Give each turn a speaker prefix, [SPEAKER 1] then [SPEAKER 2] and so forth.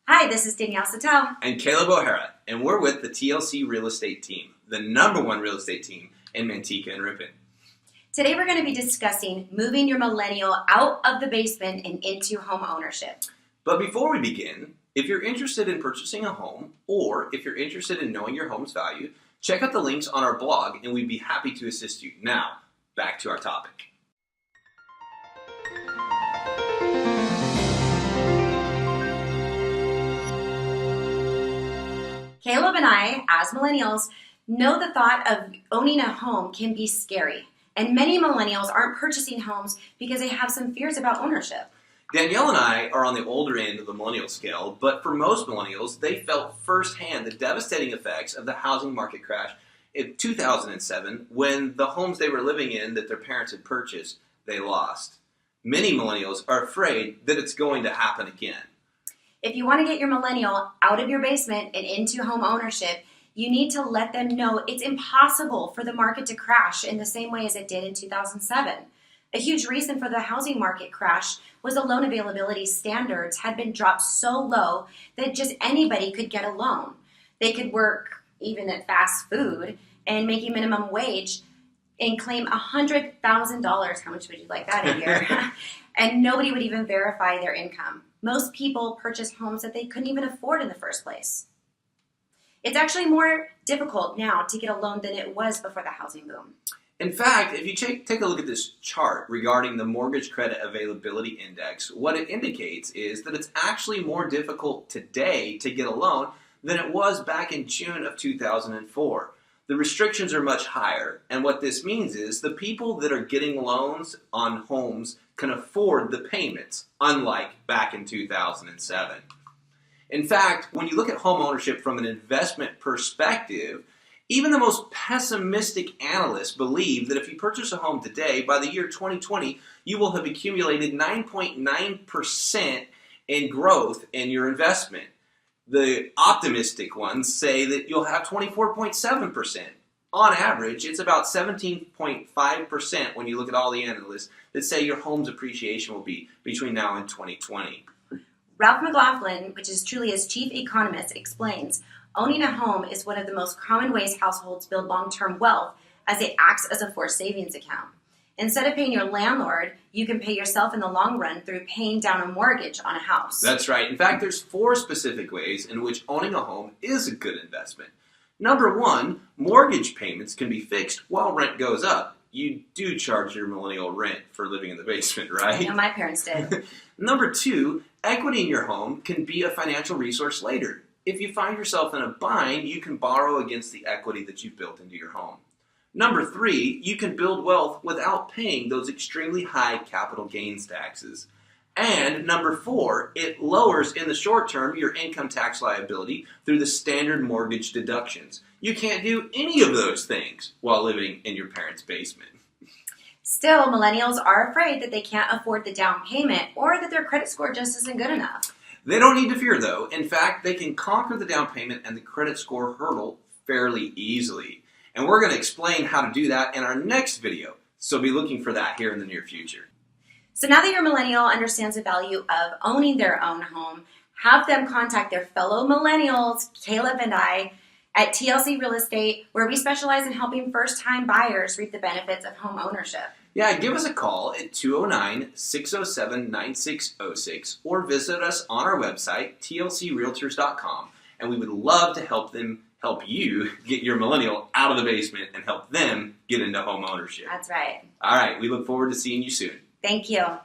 [SPEAKER 1] Hi, this is Danielle Sattel.
[SPEAKER 2] And Caleb O'Hara, and we're with the TLC Real Estate Team, the #1 real estate team in Manteca and Ripon.
[SPEAKER 1] Today we're going to be discussing moving your millennial out of the basement and into home ownership.
[SPEAKER 2] But before we begin, if you're interested in purchasing a home, or if you're interested in knowing your home's value, check out the links on our blog and we'd be happy to assist you. Now, back to our topic.
[SPEAKER 1] Caleb and I, as millennials, know the thought of owning a home can be scary. And many millennials aren't purchasing homes because they have some fears about ownership.
[SPEAKER 2] Danielle and I are on the older end of the millennial scale, but for most millennials, they felt firsthand the devastating effects of the housing market crash in 2007 when the homes they were living in that their parents had purchased, they lost. Many millennials are afraid that it's going to happen again.
[SPEAKER 1] If you want to get your millennial out of your basement and into home ownership, you need to let them know it's impossible for the market to crash in the same way as it did in 2007. A huge reason for the housing market crash was the loan availability standards had been dropped so low that just anybody could get a loan. They could work even at fast food and making minimum wage and claim $100,000. How much would you like that a year? And nobody would even verify their income. Most people purchased homes that they couldn't even afford in the first place. It's actually more difficult now to get a loan than it was before the housing boom.
[SPEAKER 2] In fact, if you take a look at this chart regarding the Mortgage Credit Availability Index, what it indicates is that it's actually more difficult today to get a loan than it was back in June of 2004. The restrictions are much higher, and what this means is the people that are getting loans on homes can afford the payments, unlike back in 2007. In fact, when you look at home ownership from an investment perspective, even the most pessimistic analysts believe that if you purchase a home today, by the year 2020, you will have accumulated 9.9% in growth in your investment. The optimistic ones say that you'll have 24.7%. On average, it's about 17.5% when you look at all the analysts that say your home's appreciation will be between now and 2020.
[SPEAKER 1] Ralph McLaughlin, which is Trulia's chief economist, explains, owning a home is one of the most common ways households build long-term wealth as it acts as a forced savings account. Instead of paying your landlord, you can pay yourself in the long run through paying down a mortgage on a house.
[SPEAKER 2] That's right. In fact, there's 4 specific ways in which owning a home is a good investment. Number 1, mortgage payments can be fixed while rent goes up. You do charge your millennial rent for living in the basement, right?
[SPEAKER 1] I know my parents did.
[SPEAKER 2] Number 2, equity in your home can be a financial resource later. If you find yourself in a bind, you can borrow against the equity that you've built into your home. Number 3, you can build wealth without paying those extremely high capital gains taxes. And number 4, it lowers in the short term your income tax liability through the standard mortgage deductions. You can't do any of those things while living in your parents' basement.
[SPEAKER 1] Still, millennials are afraid that they can't afford the down payment or that their credit score just isn't good enough.
[SPEAKER 2] They don't need to fear, though. In fact, they can conquer the down payment and the credit score hurdle fairly easily. And we're going to explain how to do that in our next video, so be looking for that here in the near future.
[SPEAKER 1] So now that your millennial understands the value of owning their own home, have them contact their fellow millennials, Caleb and I, at TLC Real Estate, where we specialize in helping first-time buyers reap the benefits of home ownership.
[SPEAKER 2] Yeah, give us a call at 209-607-9606 or visit us on our website, tlcrealtors.com, and we would love to help you get your millennial out of the basement and help them get into home ownership.
[SPEAKER 1] That's right.
[SPEAKER 2] All right, we look forward to seeing you soon.
[SPEAKER 1] Thank you.